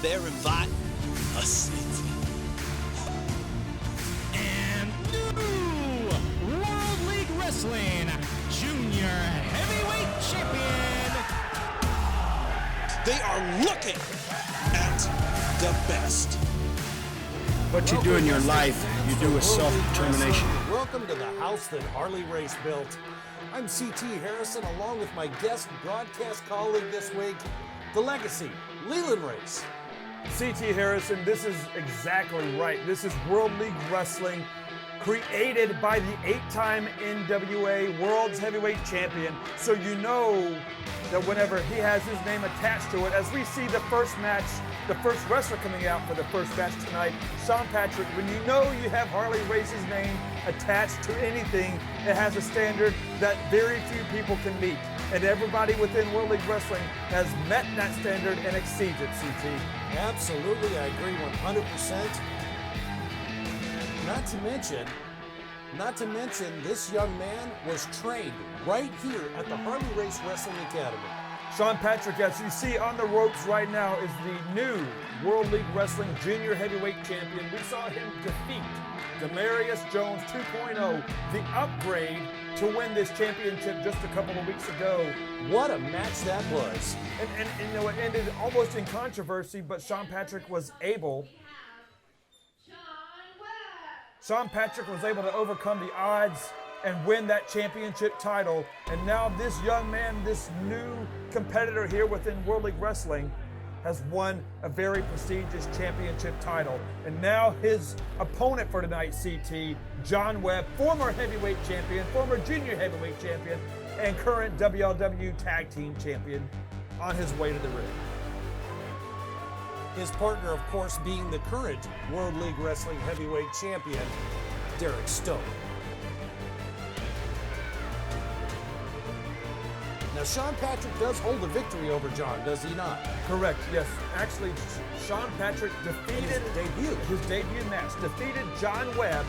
there inviting a city. And new World League Wrestling Junior Heavyweight Champion. They are looking at the best. What you do in your life, you do with self-determination. Welcome to the house that Harley Race built. I'm C.T. Harrison, along with my guest broadcast colleague this week, the Legacy, Leland Race. C.T. Harrison, this is exactly right. This is World League Wrestling, created by the 8-time NWA World's Heavyweight Champion. So you know that whenever he has his name attached to it, as we see the first match, the first wrestler coming out for the first match tonight, Sean Patrick, when you know you have Harley Race's name attached to anything, it has a standard that very few people can meet. And everybody within World League Wrestling has met that standard and exceeds it, CT. Absolutely, I agree 100%. Not to mention, this young man was trained right here at the Harley Race Wrestling Academy. Sean Patrick, as you see on the ropes right now, is the new World League Wrestling Junior Heavyweight Champion. We saw him defeat Demarius Jones 2.0, the upgrade to win this championship just a couple of weeks ago. What a match that was. And you know, it ended almost in controversy, but Sean Patrick was able to overcome the odds and win that championship title. And now this young man, this new competitor here within World League Wrestling, has won a very prestigious championship title. And now his opponent for tonight, CT, Jon Webb, former heavyweight champion, former junior heavyweight champion, and current WLW tag team champion, on his way to the ring. His partner, of course, being the current World League Wrestling Heavyweight Champion, Derek Stone. Now, Sean Patrick does hold a victory over Jon, does he not? Correct, yes. Actually, Sean Patrick defeated his debut match, defeated Jon Webb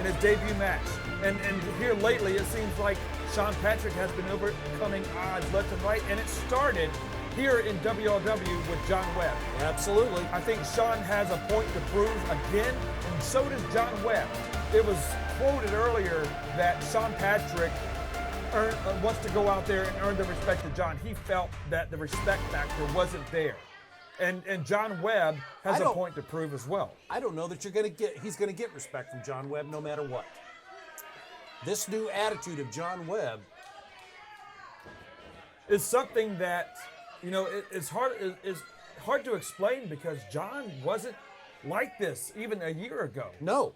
in his debut match. And here lately, it seems like Sean Patrick has been overcoming odds left and right, and it started here in WLW with Jon Webb. Absolutely. I think Sean has a point to prove again, and so does Jon Webb. It was quoted earlier that Sean Patrick wants to go out there and earn the respect of Jon. He felt that the respect factor wasn't there. And Jon Webb has a point to prove as well. I don't know that he's going to get respect from Jon Webb no matter what. This new attitude of Jon Webb is something that, you know, it's hard to explain, because Jon wasn't like this even a year ago. No.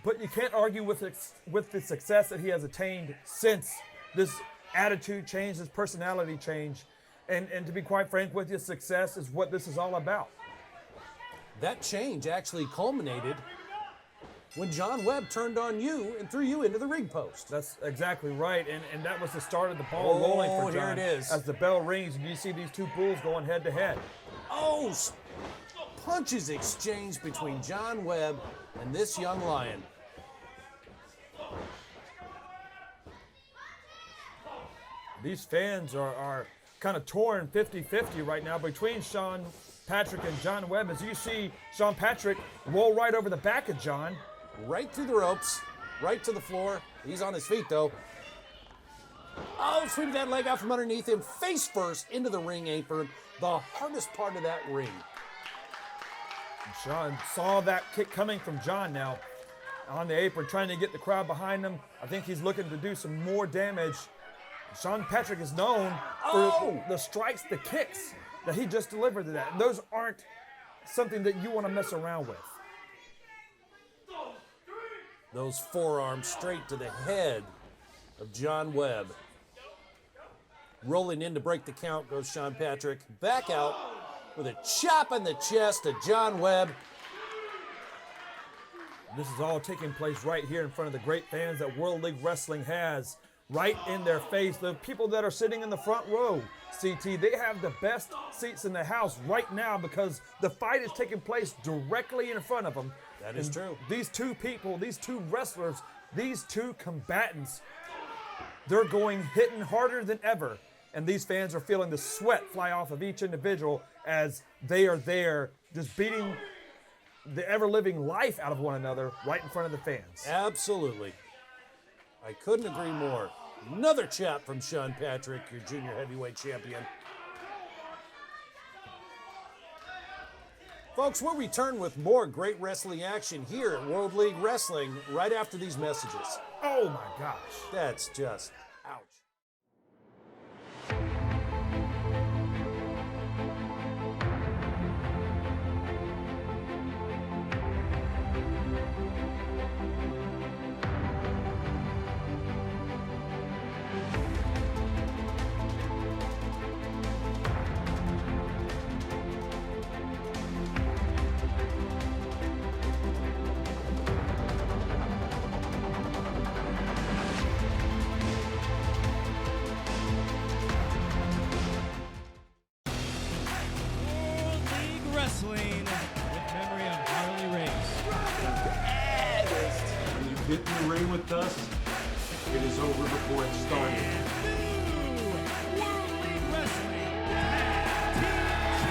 But you can't argue with the success that he has attained since this attitude change, this personality change. And to be quite frank with you, success is what this is all about. That change actually culminated when Jon Webb turned on you and threw you into the ring post. That's exactly right. And that was the start of the ball rolling for Jon. Here it is. As the bell rings and you see these two bulls going head to head. Oh, punches exchanged between Jon Webb and this young lion. These fans are kind of torn 50-50 right now between Sean Patrick and Jon Webb, as you see Sean Patrick roll right over the back of Jon. Right through the ropes, right to the floor. He's on his feet, though. Oh, sweeping that leg out from underneath him, face first into the ring apron, the hardest part of that ring. Sean saw that kick coming from Jon now on the apron, trying to get the crowd behind him. I think he's looking to do some more damage. Sean Patrick is known for the strikes, the kicks that he just delivered to that. And those aren't something that you want to mess around with. Those forearms straight to the head of Jon Webb. Rolling in to break the count goes Sean Patrick. Back out with a chop in the chest to Jon Webb. This is all taking place right here in front of the great fans that World League Wrestling has right in their face. The people that are sitting in the front row, CT, they have the best seats in the house right now because the fight is taking place directly in front of them. That is true. These two people, these two wrestlers, these two combatants, they're going hitting harder than ever. And these fans are feeling the sweat fly off of each individual as they are there just beating the ever-living life out of one another right in front of the fans. Absolutely. I couldn't agree more. Another chop from Sean Patrick, your junior heavyweight champion. Folks, we'll return with more great wrestling action here at World League Wrestling right after these messages. Oh my gosh. That's just ouch. World League Wrestling with memory of Harley Race. When you get in the ring with us, it is over before it started. New World League Wrestling Tag Team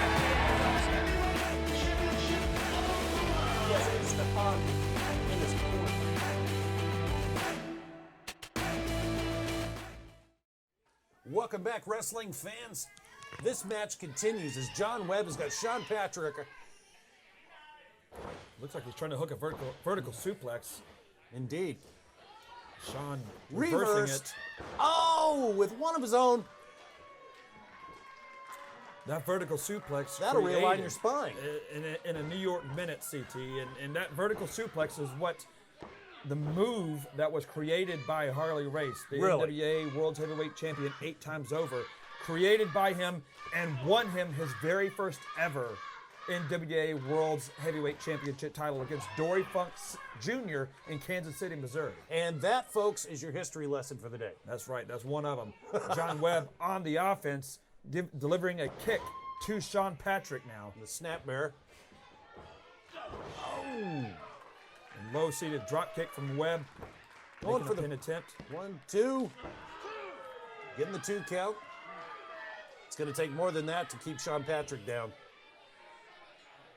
Welcome back, wrestling fans. This match continues as Jon Webb has got Sean Patrick. Looks like he's trying to hook a vertical suplex. Indeed. Sean reversing Reversed. it. Oh, with one of his own. That vertical suplex That'll realign created your spine. in a New York minute, CT, and that vertical suplex is what the move that was created by Harley Race, the Really? NWA World Heavyweight Champion 8 times over, created by him and won him his very first ever NWA World's Heavyweight Championship title against Dory Funk Jr. in Kansas City, Missouri. And that, folks, is your history lesson for the day. That's right. That's one of them. Jon Webb on the offense, delivering a kick to Sean Patrick now. The snap bear. Oh. And low-seated drop kick from Webb. Going Making for a the pin attempt. 1, 2. Getting the 2 count. It's going to take more than that to keep Sean Patrick down.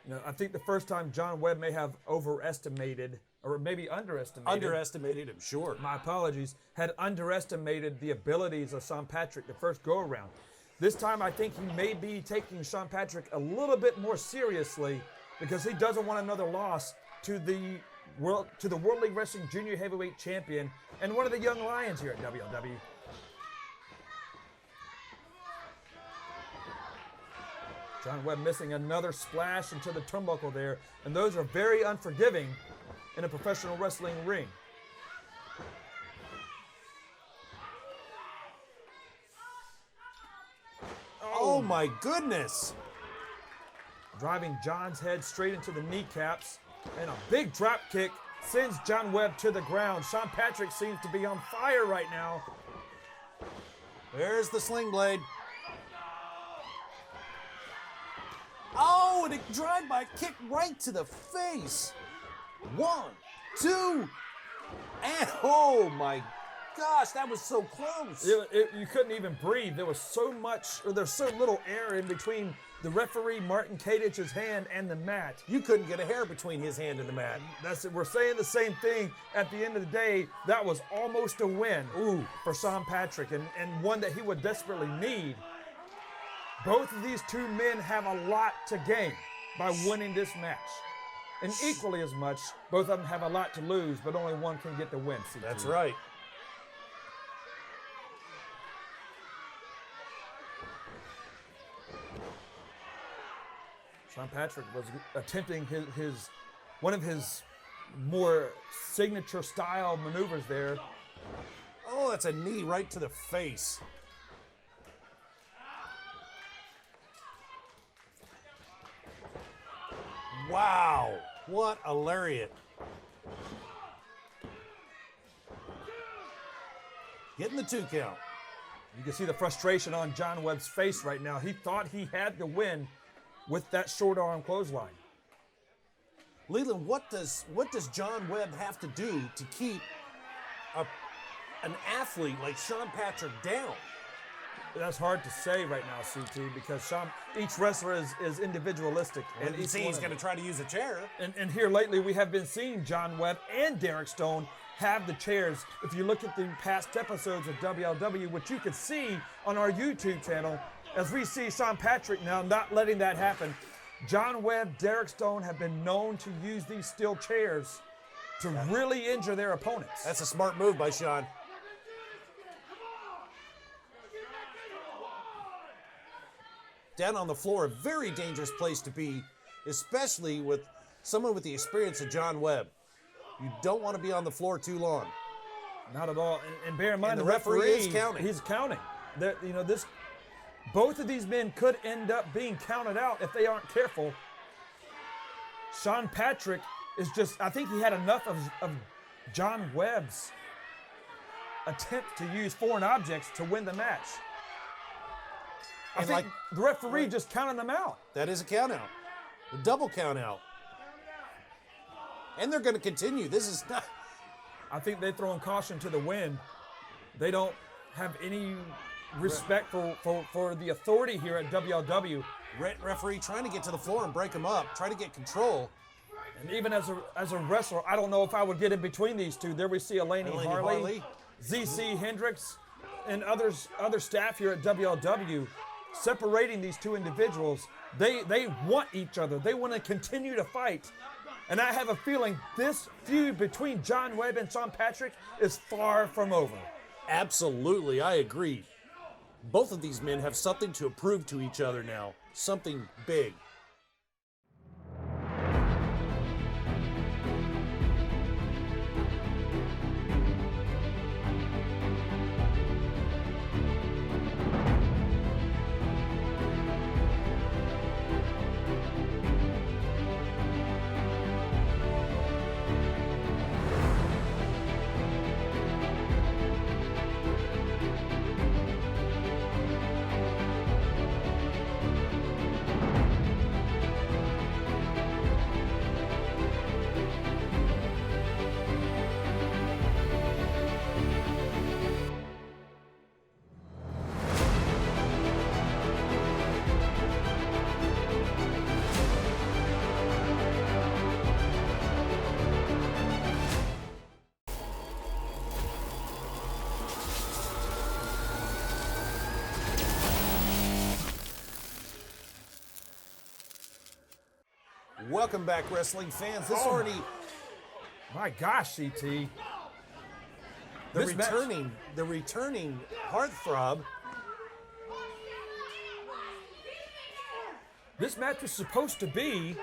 You know, I think the first time Jon Webb may have overestimated, or maybe underestimated. Underestimated him, sure. My apologies. Had underestimated the abilities of Sean Patrick the first go-around. This time, I think he may be taking Sean Patrick a little bit more seriously because he doesn't want another loss to the World League Wrestling Junior Heavyweight Champion and one of the young lions here at WWE. Jon Webb missing another splash into the turnbuckle there, and those are very unforgiving in a professional wrestling ring. Oh my goodness. Driving Jon's head straight into the kneecaps, and a big drop kick sends Jon Webb to the ground. Sean Patrick seems to be on fire right now. There's the sling blade. Oh, and a drive-by kick right to the face. 1, 2, and oh my gosh, that was so close. You couldn't even breathe. There was there's so little air in between the referee Martin Kadich's hand and the mat. You couldn't get a hair between his hand and the mat. That's it. We're saying the same thing. At the end of the day, that was almost a win for Sean Patrick, and one that he would desperately need. Both of these two men have a lot to gain by winning this match. And equally as much, both of them have a lot to lose, but only one can get the win. CT. That's right. Sean Patrick was attempting one of his more signature style maneuvers there. Oh, that's a knee right to the face. Wow, what a lariat. Getting the 2 count. You can see the frustration on Jon Webb's face right now. He thought he had the win with that short arm clothesline. Leland, what does Jon Webb have to do to keep an athlete like Sean Patrick down? That's hard to say right now, CT, because each wrestler is individualistic. And you see he's going to try to use a chair. And here lately we have been seeing Jon Webb and Derek Stone have the chairs. If you look at the past episodes of WLW, which you can see on our YouTube channel, as we see Sean Patrick now not letting that happen, Jon Webb, Derek Stone have been known to use these steel chairs to really injure their opponents. That's a smart move by Sean. Down on the floor, a very dangerous place to be, especially with someone with the experience of Jon Webb. You don't want to be on the floor too long. Not at all. And bear in mind, the referee is counting. He's counting. Both of these men could end up being counted out if they aren't careful. Sean Patrick is I think he had enough of Jon Webb's attempt to use foreign objects to win the match. I think the referee just counted them out. That is a count out. A double count out. And they're going to continue. This is not... I think they're throwing caution to the wind. They don't have any respect for the authority here at WLW. Referee trying to get to the floor and break them up, try to get control. And even as a wrestler, I don't know if I would get in between these two. There we see Elaine Harley, ZC Hendricks, and other staff here at WLW separating these two individuals. They want each other. They want to continue to fight. And I have a feeling this feud between Jon Webb and Sean Patrick is far from over. Absolutely, I agree. Both of these men have something to prove to each other now. Something big. Welcome back, wrestling fans. My gosh, CT. The returning heartthrob. This match was supposed to be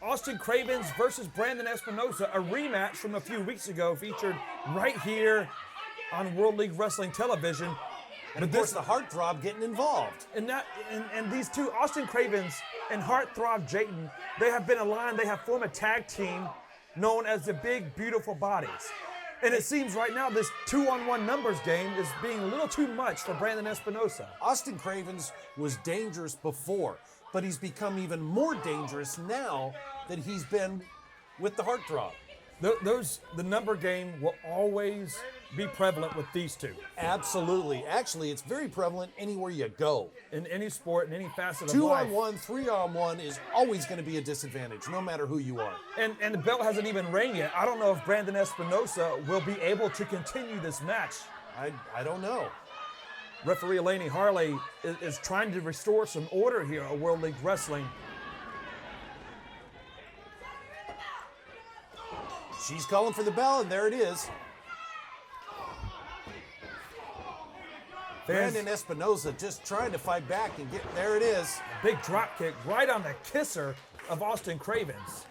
Austin Cravens versus Brandon Espinosa, a rematch from a few weeks ago featured right here on World League Wrestling Television. And of course, the heartthrob getting involved. And these two, Austin Cravens and Heartthrob Jayton, they have been aligned. They have formed a tag team known as the Big Beautiful Bodies. And it seems right now this 2-on-1 numbers game is being a little too much for Brandon Espinosa. Austin Cravens was dangerous before, but he's become even more dangerous now that he's been with the heartthrob. The number game will always be prevalent with these two. Absolutely. Actually, it's very prevalent anywhere you go. In any sport, in any facet of life. 2-on-1, 3-on-1 is always going to be a disadvantage, no matter who you are. And the bell hasn't even rang yet. I don't know if Brandon Espinosa will be able to continue this match. I don't know. Referee Elaine Harley is trying to restore some order here at World League Wrestling. She's calling for the bell, and there it is. Brandon Espinosa just trying to fight back and get, there it is. A big drop kick right on the kisser of Austin Cravens.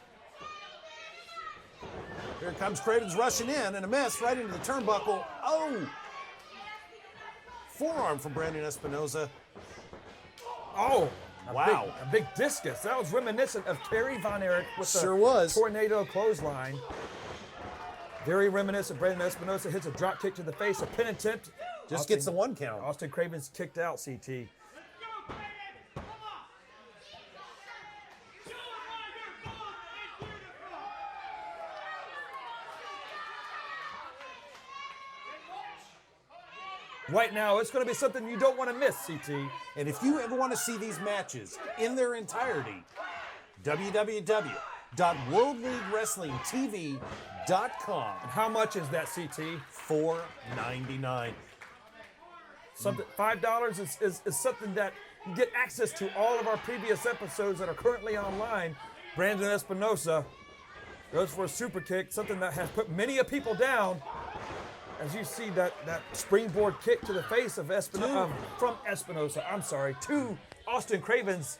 Here comes Cravens rushing in, and a miss right into the turnbuckle. Oh! Forearm from Brandon Espinosa. Oh! Wow. A big discus. That was reminiscent of Kerry Von Erich with Sure the was. tornado clothesline. Very reminiscent. Brandon Espinosa hits a drop kick to the face, a pin attempt. Just gets the one count. Austin Cravens kicked out, CT. right now. It's going to be something you don't want to miss, CT. And if you ever want to see these matches in their entirety, www.worldleaguewrestlingtv.com. And how much is that, CT? $4.99. Something $5 is something that you get access to all of our previous episodes that are currently online. Brandon Espinosa goes for a super kick, something that has put many people down. As you see that springboard kick to the face of from Espinosa, to Austin Cravens.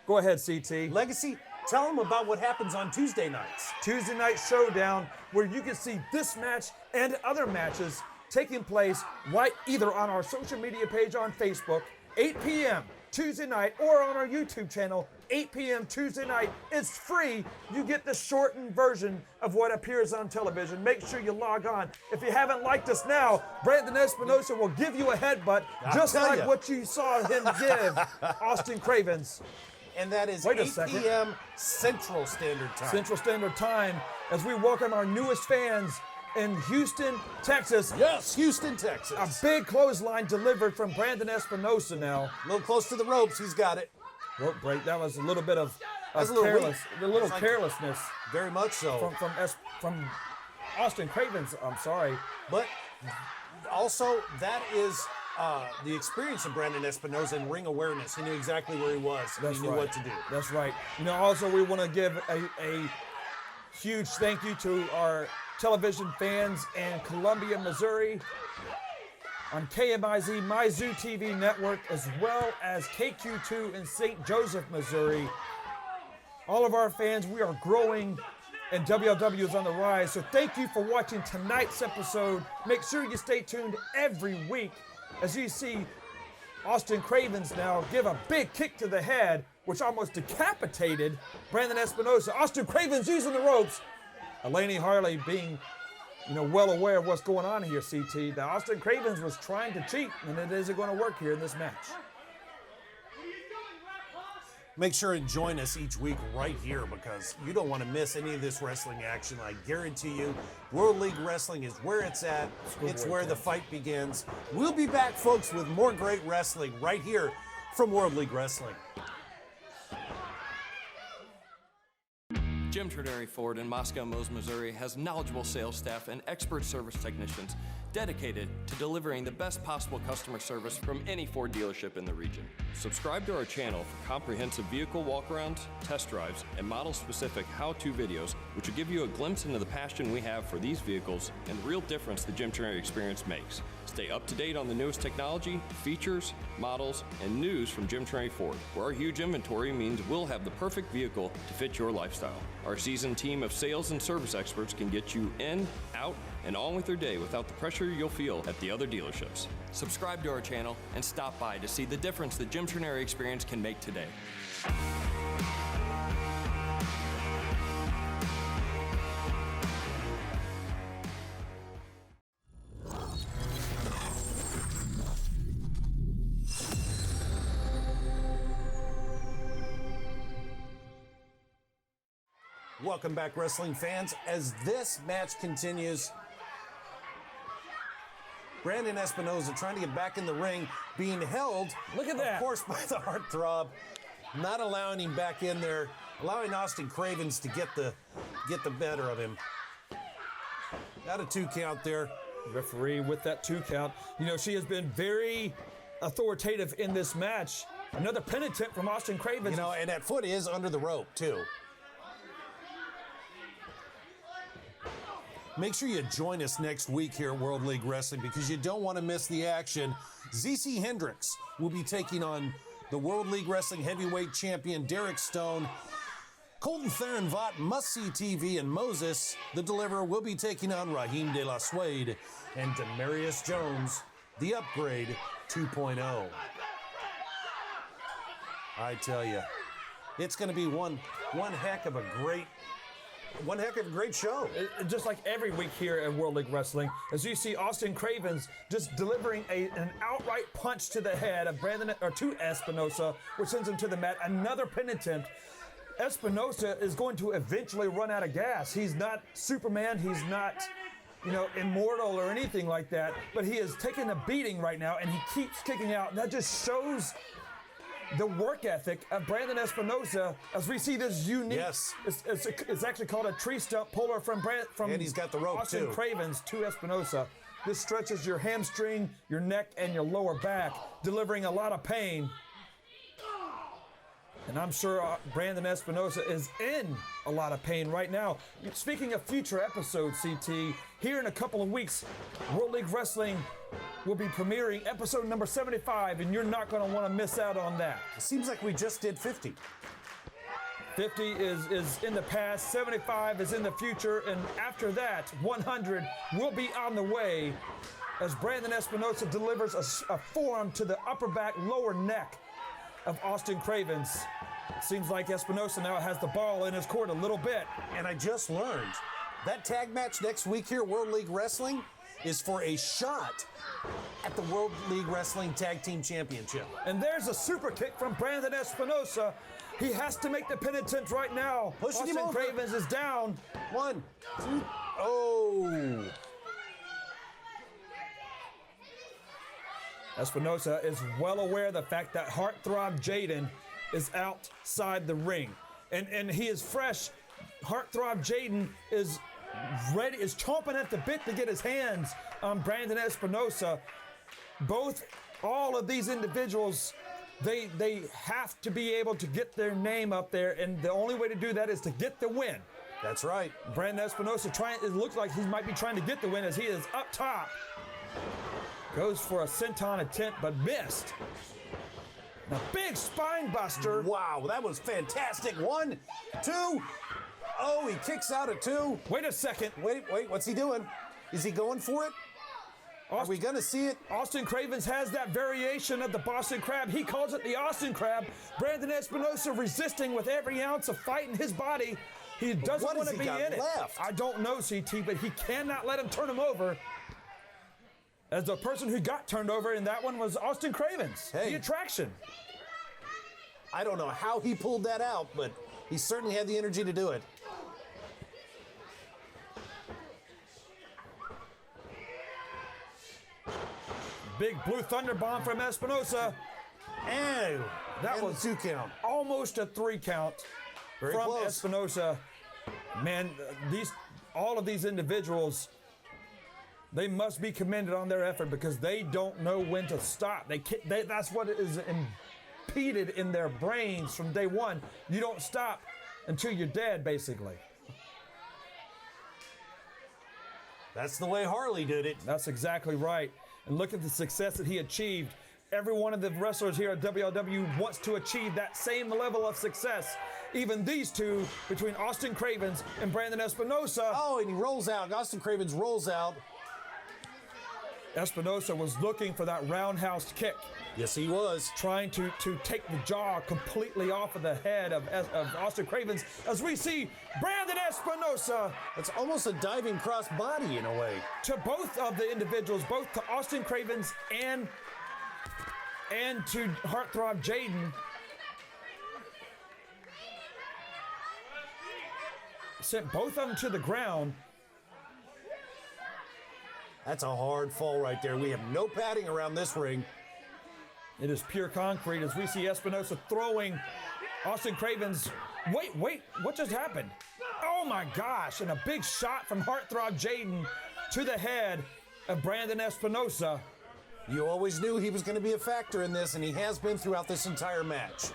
Go ahead, CT. Legacy, tell them about what happens on Tuesday nights. Tuesday Night Showdown, where you can see this match and other matches taking place right either on our social media page on Facebook, 8 p.m. Tuesday night, or on our YouTube channel, 8 p.m. Tuesday night. It's free. You get the shortened version of what appears on television. Make sure you log on. If you haven't liked us now, Brandon Espinosa will give you a headbutt, just like what you saw him give Austin Cravens. And that is 8 p.m. Central Standard Time. Central Standard Time, as we welcome our newest fans in Houston, Texas. Yes, Houston, Texas. A big clothesline delivered from Brandon Espinosa now. A little close to the ropes. He's got it. Rope break. That was a little bit of carelessness. Very much so. From Austin Cravens. I'm sorry. But also, that is the experience of Brandon Espinosa in ring awareness. He knew exactly where he was. He knew what to do. That's right. Also, we want to give a huge thank you to our television fans in Columbia, Missouri, on KMIZ, MyZoo TV network, as well as KQ2 in St. Joseph, Missouri. All of our fans, we are growing, and WLW is on the rise. So thank you for watching tonight's episode. Make sure you stay tuned every week as you see Austin Cravens now give a big kick to the head, which almost decapitated Brandon Espinosa. Austin Cravens using the ropes. Elaney Harley being, well aware of what's going on here, CT. That Austin Cravens was trying to cheat, and it isn't going to work here in this match. Make sure and join us each week right here, because you don't want to miss any of this wrestling action. I guarantee you, World League Wrestling is where it's at. It's where the fight begins. We'll be back, folks, with more great wrestling right here from World League Wrestling. Jim Trenary Ford in Moscow Mills, Missouri has knowledgeable sales staff and expert service technicians dedicated to delivering the best possible customer service from any Ford dealership in the region. Subscribe to our channel for comprehensive vehicle walkarounds, test drives, and model-specific how-to videos, which will give you a glimpse into the passion we have for these vehicles and the real difference the Jim Trenary experience makes. Stay up to date on the newest technology, features, models, and news from Jim Trenary Ford, where our huge inventory means we'll have the perfect vehicle to fit your lifestyle. Our seasoned team of sales and service experts can get you in, out, and on with your day without the pressure you'll feel at the other dealerships. Subscribe to our channel and stop by to see the difference the Jim Trenary experience can make today. Welcome back, wrestling fans. As this match continues, Brandon Espinosa trying to get back in the ring, being held, Look at that. of course, by the heartthrob, not allowing him back in there, allowing Austin Cravens to get the better of him. Got a 2 count there. Referee with that 2 count. She has been very authoritative in this match. Another pin attempt from Austin Cravens. And that foot is under the rope, too. Make sure you join us next week here at World League Wrestling, because you don't want to miss the action. ZC Hendricks will be taking on the World League Wrestling Heavyweight Champion Derek Stone. Colton Theron Vaught, Must See TV, and Moses, the Deliverer, will be taking on Raheem De La Suede and Demarius Jones, the Upgrade 2.0. I tell you, it's going to be one heck of a great show. Just like every week here at World League Wrestling, as you see Austin Cravens just delivering an outright punch to the head of to Espinosa, which sends him to the mat. Another pin attempt. Espinosa is going to eventually run out of gas. He's not Superman. He's not immortal or anything like that, but he is taking a beating right now, and he keeps kicking out. That just shows the work ethic of Brandon Espinosa as we see this unique. Yes. It's actually called a tree stump puller from And he's got the rope, Austin too. Cravens to Espinosa. This stretches your hamstring, your neck, and your lower back, delivering a lot of pain. And I'm sure Brandon Espinosa is in a lot of pain right now. Speaking of future episodes, CT, here in a couple of weeks, World League Wrestling will be premiering episode number 75, and you're not going to want to miss out on that. It seems like we just did 50. 50 is in the past, 75 is in the future, and after that, 100 will be on the way as Brandon Espinosa delivers a forearm to the upper back, lower neck of Austin Cravens. It seems like Espinosa now has the ball in his court a little bit. And I just learned that tag match next week here, World League Wrestling, is for a shot at the World League Wrestling Tag Team Championship. And there's a super kick from Brandon Espinosa. He has to make the penitent right now. Pushing him Austin over. Cravens is down. 1, 2, oh. Espinosa is well aware of the fact that Heartthrob Jaden is outside the ring. And he is fresh. Heartthrob Jaden is ready, is chomping at the bit to get his hands on Brandon Espinosa. All of these individuals, they have to be able to get their name up there, and the only way to do that is to get the win. That's right. Brandon Espinosa it looks like he might be trying to get the win as he is up top. Goes for a senton attempt, but missed. A big spine buster. Wow, that was fantastic. 1, 2. Oh, he kicks out at 2. Wait a second. Wait, what's he doing? Is he going for it? Are we going to see it? Austin Cravens has that variation of the Boston Crab. He calls it the Austin Crab. Brandon Espinosa resisting with every ounce of fight in his body. He doesn't What want has to he be got in it. left? I don't know, CT, but he cannot let him turn him over. As the person who got turned over in that one was Austin Cravens, Hey. the attraction. I don't know how he pulled that out, but he certainly had the energy to do it. Big blue thunder bomb from Espinosa. And That was 2 count. almost a 3 count Very from close. Espinosa. Man, all of these individuals, they must be commended on their effort because they don't know when to stop. That's what is impeded in their brains from day one. You don't stop until you're dead, basically. That's the way Harley did it. That's exactly right. And look at the success that he achieved. Every one of the wrestlers here at WLW wants to achieve that same level of success. Even these two, between Austin Cravens and Brandon Espinosa. Oh, and he rolls out. Austin Cravens rolls out. Espinosa was looking for that roundhouse kick, Yes, he was. trying to take the jaw completely off of the head of Austin Cravens. As we see Brandon Espinosa It's almost a diving cross body in a way. to both of the individuals, both to Austin Cravens and to Heartthrob Jaden. Sent both of them to the ground. That's a hard fall right there. We have no padding around this ring. It is pure concrete as we see Espinosa throwing Austin Cravens. Wait, what just happened? Oh my gosh, and a big shot from Heartthrob Jaden to the head of Brandon Espinosa. You always knew he was going to be a factor in this, and he has been throughout this entire match.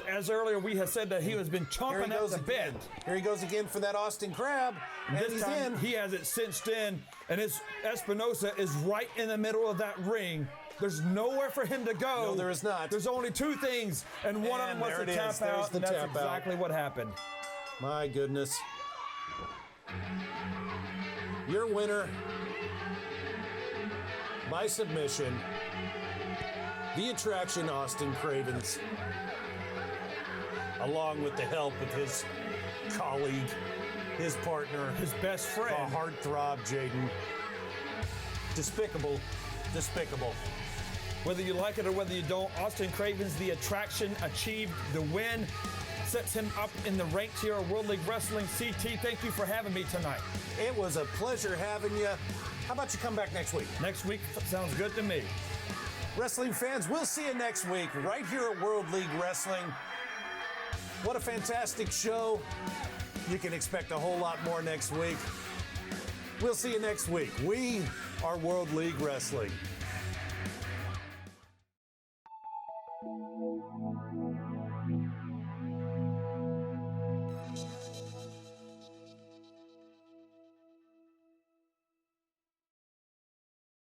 As earlier we had said that he has been Here he chomping at goes the bit. again. Here he goes again for that Austin Crab. And This he's time in. he has it cinched in, and Espinosa is right in the middle of that ring. There's nowhere for him to go. No, there is not. There's only 2 things, and one of them And was there the it tap is. There's out, the and that's tap out. exactly what happened. My goodness. Your winner by submission, the attraction Austin Cravens, along with the help of his colleague, his partner, His best the friend. heartthrob Jaden. Despicable. Despicable. Whether you like it or whether you don't, Austin Cravens, the attraction, achieved the win. sets him up in the ranks here at World League Wrestling. CT, thank you for having me tonight. It was a pleasure having you. How about you come back next week? Next week sounds good to me. Wrestling fans, we'll see you next week right here at World League Wrestling. What a fantastic show. You can expect a whole lot more next week. We'll see you next week. We are World League Wrestling.